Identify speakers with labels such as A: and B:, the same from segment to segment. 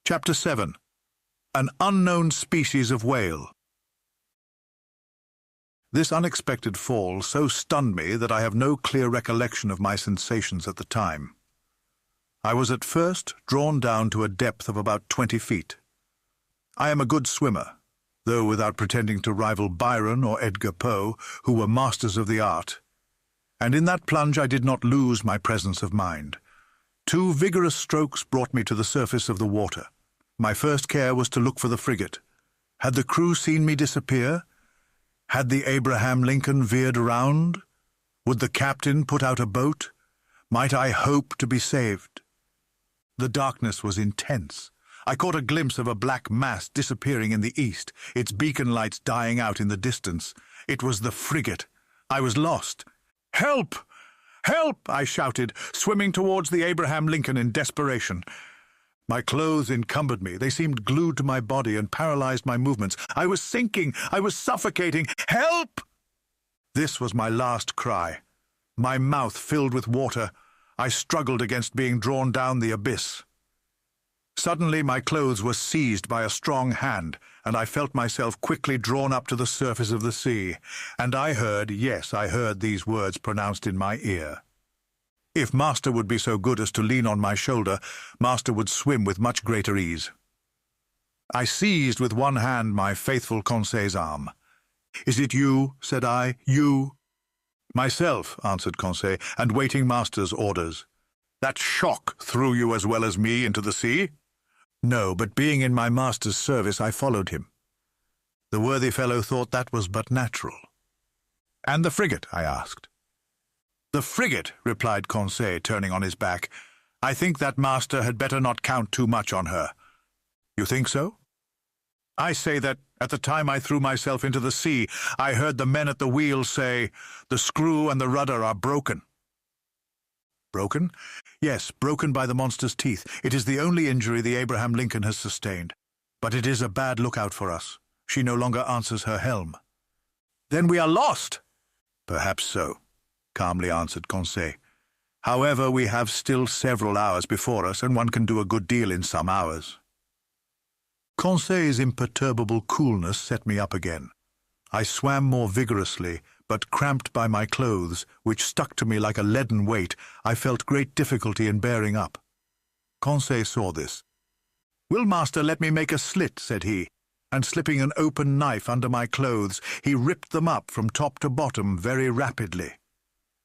A: Chapter 7. An unknown species of whale. This unexpected fall so stunned me that I have no clear recollection of my sensations at the time. I was at first drawn down to a depth of about 20 feet. I am a good swimmer, though without pretending to rival Byron or Edgar Poe, who were masters of the art. And in that plunge I did not lose my presence of mind. 2 vigorous strokes brought me to the surface of the water. My first care was to look for the frigate. Had the crew seen me disappear? Had the Abraham Lincoln veered around? Would the captain put out a boat? Might I hope to be saved? The darkness was intense. I caught a glimpse of a black mass disappearing in the east, its beacon lights dying out in the distance. It was the frigate. I was lost. "Help! Help!" I shouted, swimming towards the Abraham Lincoln in desperation. My clothes encumbered me. They seemed glued to my body and paralyzed my movements. I was sinking. I was suffocating. "Help!" This was my last cry. My mouth filled with water. I struggled against being drawn down the abyss. Suddenly my clothes were seized by a strong hand, and I felt myself quickly drawn up to the surface of the sea. And I heard, yes, I heard these words pronounced in my ear. If Master would be so good as to lean on my shoulder, Master would swim with much greater ease. I seized with one hand my faithful Conseil's arm. "Is it you?" said I. "You?" "Myself," answered Conseil, "and waiting Master's orders." "That shock threw you as well as me into the sea?" "No, but being in my master's service, I followed him." The worthy fellow thought that was but natural. "And the frigate?" I asked. "The frigate," replied Conseil, turning on his back. "I think that Master had better not count too much on her." "You think so?" "I say that, at the time I threw myself into the sea, I heard the men at the wheel say, 'The screw and the rudder are broken.'" "Broken?" "Yes, broken by the monster's teeth. It is the only injury the Abraham Lincoln has sustained. But it is a bad lookout for us. She no longer answers her helm." "Then we are lost!" "Perhaps so," calmly answered Conseil. "However, we have still several hours before us, and one can do a good deal in some hours." Conseil's imperturbable coolness set me up again. I swam more vigorously, but cramped by my clothes, which stuck to me like a leaden weight, I felt great difficulty in bearing up. Conseil saw this. "Will Master let me make a slit?" said he, and slipping an open knife under my clothes, he ripped them up from top to bottom very rapidly.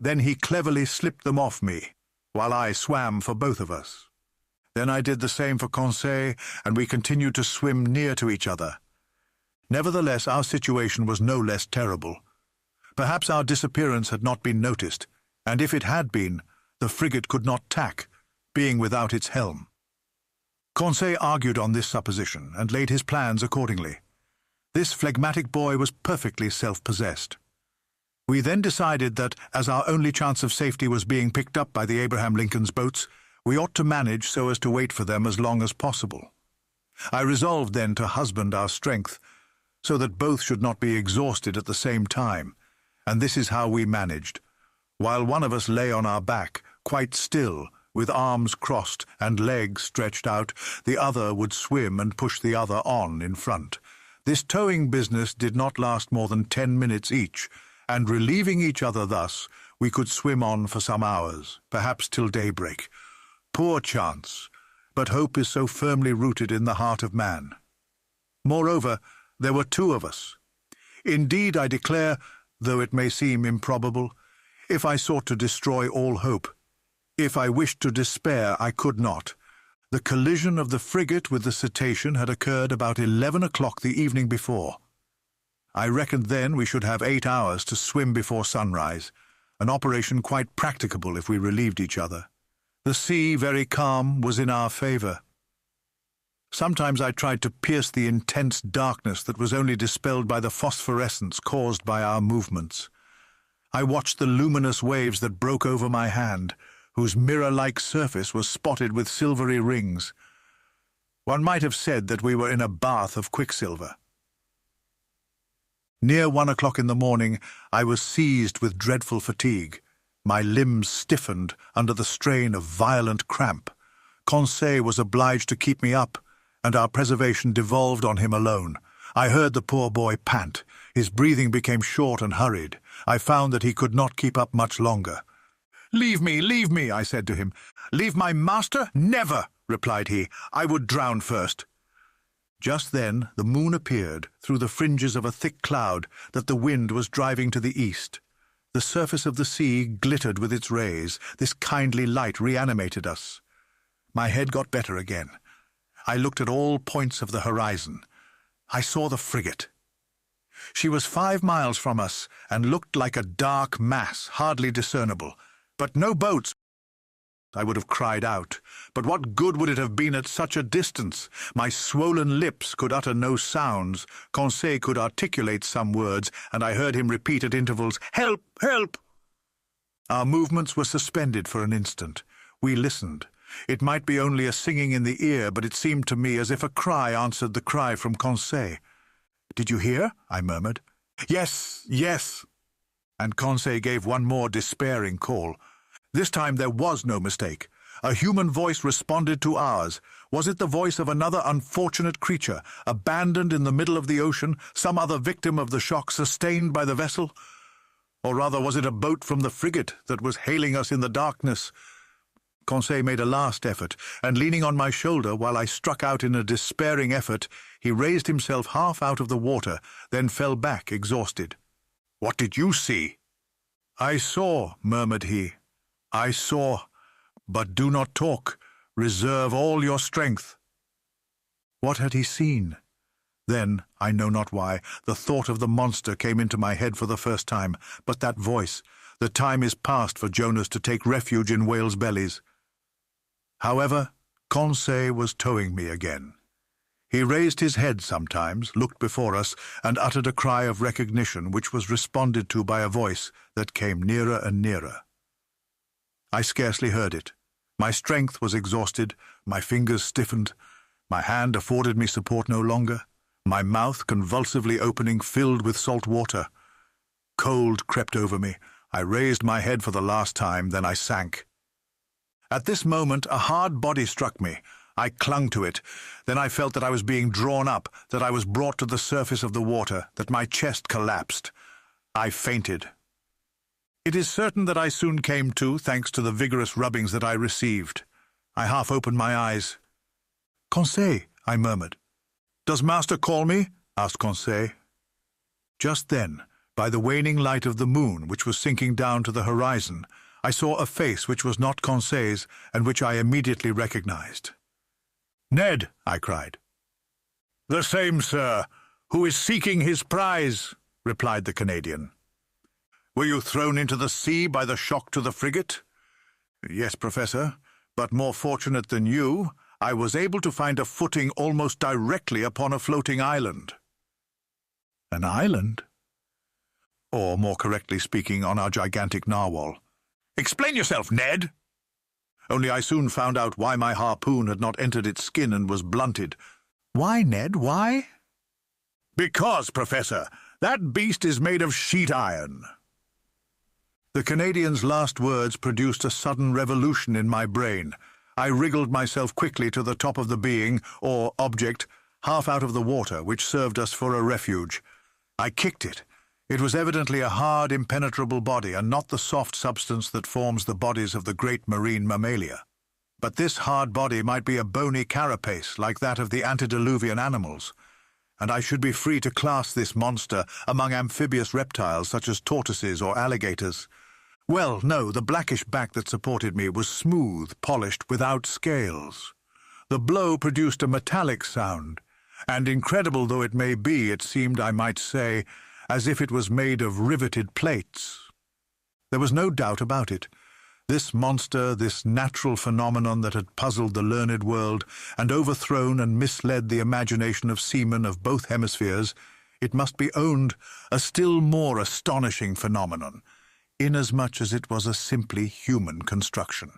A: Then he cleverly slipped them off me, while I swam for both of us. Then I did the same for Conseil, and we continued to swim near to each other. Nevertheless, our situation was no less terrible. Perhaps our disappearance had not been noticed, and if it had been, the frigate could not tack, being without its helm. Conseil argued on this supposition, and laid his plans accordingly. This phlegmatic boy was perfectly self-possessed. We then decided that, as our only chance of safety was being picked up by the Abraham Lincoln's boats, we ought to manage so as to wait for them as long as possible. I resolved then to husband our strength, so that both should not be exhausted at the same time, and this is how we managed. While one of us lay on our back, quite still, with arms crossed and legs stretched out, the other would swim and push the other on in front. This towing business did not last more than 10 minutes each, and relieving each other thus, we could swim on for some hours, perhaps till daybreak. Poor chance, but hope is so firmly rooted in the heart of man. Moreover, there were 2 of us. Indeed, I declare, though it may seem improbable, if I sought to destroy all hope, if I wished to despair, I could not. The collision of the frigate with the cetacean had occurred about 11 o'clock the evening before. I reckoned then we should have 8 hours to swim before sunrise, an operation quite practicable if we relieved each other. The sea, very calm, was in our favor. Sometimes I tried to pierce the intense darkness that was only dispelled by the phosphorescence caused by our movements. I watched the luminous waves that broke over my hand, whose mirror-like surface was spotted with silvery rings. One might have said that we were in a bath of quicksilver. Near 1 o'clock in the morning, I was seized with dreadful fatigue. My limbs stiffened under the strain of violent cramp. Conseil was obliged to keep me up, and our preservation devolved on him alone. I heard the poor boy pant. His breathing became short and hurried. I found that he could not keep up much longer. Leave me, I said to him. Leave my master? Never, replied he. I would drown first. Just then the moon appeared through the fringes of a thick cloud that the wind was driving to the east. The surface of the sea glittered with its rays. This kindly light reanimated us. My head got better again. I looked at all points of the horizon. I saw the frigate. She was 5 miles from us and looked like a dark mass, hardly discernible. But no boats, I would have cried out. But what good would it have been at such a distance? My swollen lips could utter no sounds. Conseil could articulate some words, and I heard him repeat at intervals, "Help! Help!" Our movements were suspended for an instant. We listened. It might be only a singing in the ear, but it seemed to me as if a cry answered the cry from Conseil. "Did you hear?" I murmured. "Yes, yes." And Conseil gave one more despairing call. This time there was no mistake. A human voice responded to ours. Was it the voice of another unfortunate creature, abandoned in the middle of the ocean, some other victim of the shock sustained by the vessel? Or rather, was it a boat from the frigate that was hailing us in the darkness? Conseil made a last effort, and leaning on my shoulder while I struck out in a despairing effort, he raised himself half out of the water, then fell back exhausted. "What did you see?" "I saw," murmured he. "I saw, but do not talk. Reserve all your strength." What had he seen? Then, I know not why, the thought of the monster came into my head for the first time, but that voice, the time is past for Jonas to take refuge in whales' bellies. However, Conseil was towing me again. He raised his head sometimes, looked before us, and uttered a cry of recognition which was responded to by a voice that came nearer and nearer. I scarcely heard it. My strength was exhausted, my fingers stiffened, my hand afforded me support no longer, my mouth, convulsively opening, filled with salt water. Cold crept over me. I raised my head for the last time, then I sank. At this moment a hard body struck me. I clung to it. Then I felt that I was being drawn up, that I was brought to the surface of the water, that my chest collapsed. I fainted. It is certain that I soon came to, thanks to the vigorous rubbings that I received. I half opened my eyes. "Conseil," I murmured. "Does master call me?" asked Conseil. Just then, by the waning light of the moon, which was sinking down to the horizon, I saw a face which was not Conseil's, and which I immediately recognized. "Ned," I cried. "The same, sir, who is seeking his prize," replied the Canadian. "Were you thrown into the sea by the shock to the frigate?" "Yes, Professor, but more fortunate than you, I was able to find a footing almost directly upon a floating island." "An island?" "Or, more correctly speaking, on our gigantic narwhal." "Explain yourself, Ned!" "Only I soon found out why my harpoon had not entered its skin and was blunted." "Why, Ned, why?" "Because, Professor, that beast is made of sheet iron." The Canadian's last words produced a sudden revolution in my brain. I wriggled myself quickly to the top of the being, or object, half out of the water, which served us for a refuge. I kicked it. It was evidently a hard, impenetrable body, and not the soft substance that forms the bodies of the great marine mammalia. But this hard body might be a bony carapace, like that of the antediluvian animals, and I should be free to class this monster among amphibious reptiles such as tortoises or alligators. Well, no, the blackish back that supported me was smooth, polished, without scales. The blow produced a metallic sound, and incredible though it may be, it seemed, I might say, as if it was made of riveted plates. There was no doubt about it. This monster, this natural phenomenon that had puzzled the learned world and overthrown and misled the imagination of seamen of both hemispheres, it must be owned a still more astonishing phenomenon, inasmuch as it was a simply human construction.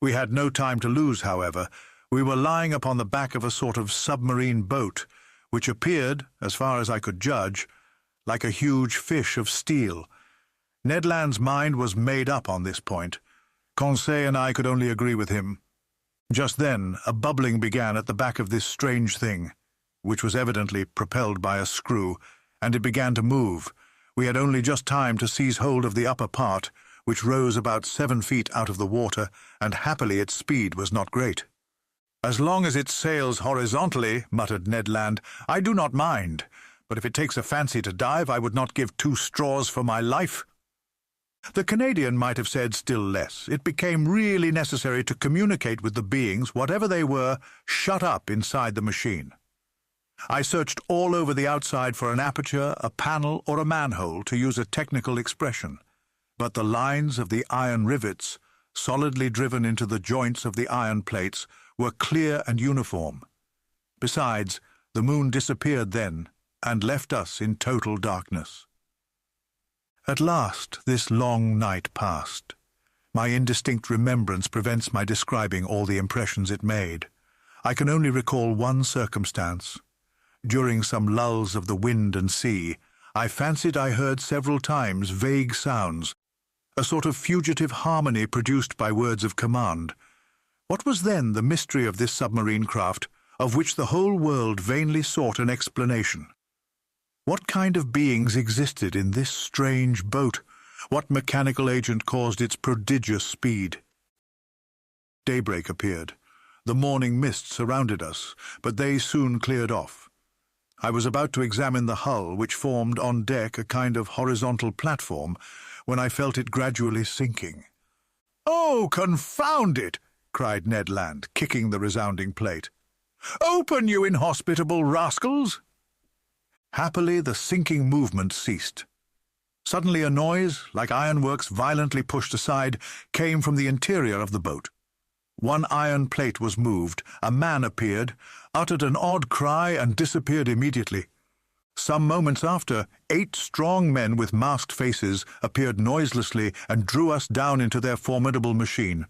A: We had no time to lose, however. We were lying upon the back of a sort of submarine boat, which appeared, as far as I could judge, like a huge fish of steel. Ned Land's mind was made up on this point. Conseil and I could only agree with him. Just then, a bubbling began at the back of this strange thing, which was evidently propelled by a screw, and it began to move. We had only just time to seize hold of the upper part, which rose about 7 feet out of the water, and happily its speed was not great. "As long as it sails horizontally," muttered Ned Land, "I do not mind, but if it takes a fancy to dive, I would not give 2 straws for my life." The Canadian might have said still less. It became really necessary to communicate with the beings, whatever they were, shut up inside the machine. I searched all over the outside for an aperture, a panel, or a manhole, to use a technical expression, but the lines of the iron rivets, solidly driven into the joints of the iron plates, were clear and uniform. Besides, the moon disappeared then and left us in total darkness. At last this long night passed. My indistinct remembrance prevents my describing all the impressions it made. I can only recall one circumstance. During some lulls of the wind and sea, I fancied I heard several times vague sounds, a sort of fugitive harmony produced by words of command. What was then the mystery of this submarine craft, of which the whole world vainly sought an explanation? What kind of beings existed in this strange boat? What mechanical agent caused its prodigious speed? Daybreak appeared. The morning mist surrounded us, but they soon cleared off. I was about to examine the hull, which formed on deck a kind of horizontal platform, when I felt it gradually sinking. "Oh, confound it!" cried Ned Land, kicking the resounding plate. "Open, you inhospitable rascals!" Happily, the sinking movement ceased. Suddenly a noise, like ironworks violently pushed aside, came from the interior of the boat. One iron plate was moved, a man appeared, uttered an odd cry, and disappeared immediately. Some moments after, 8 strong men with masked faces appeared noiselessly and drew us down into their formidable machine.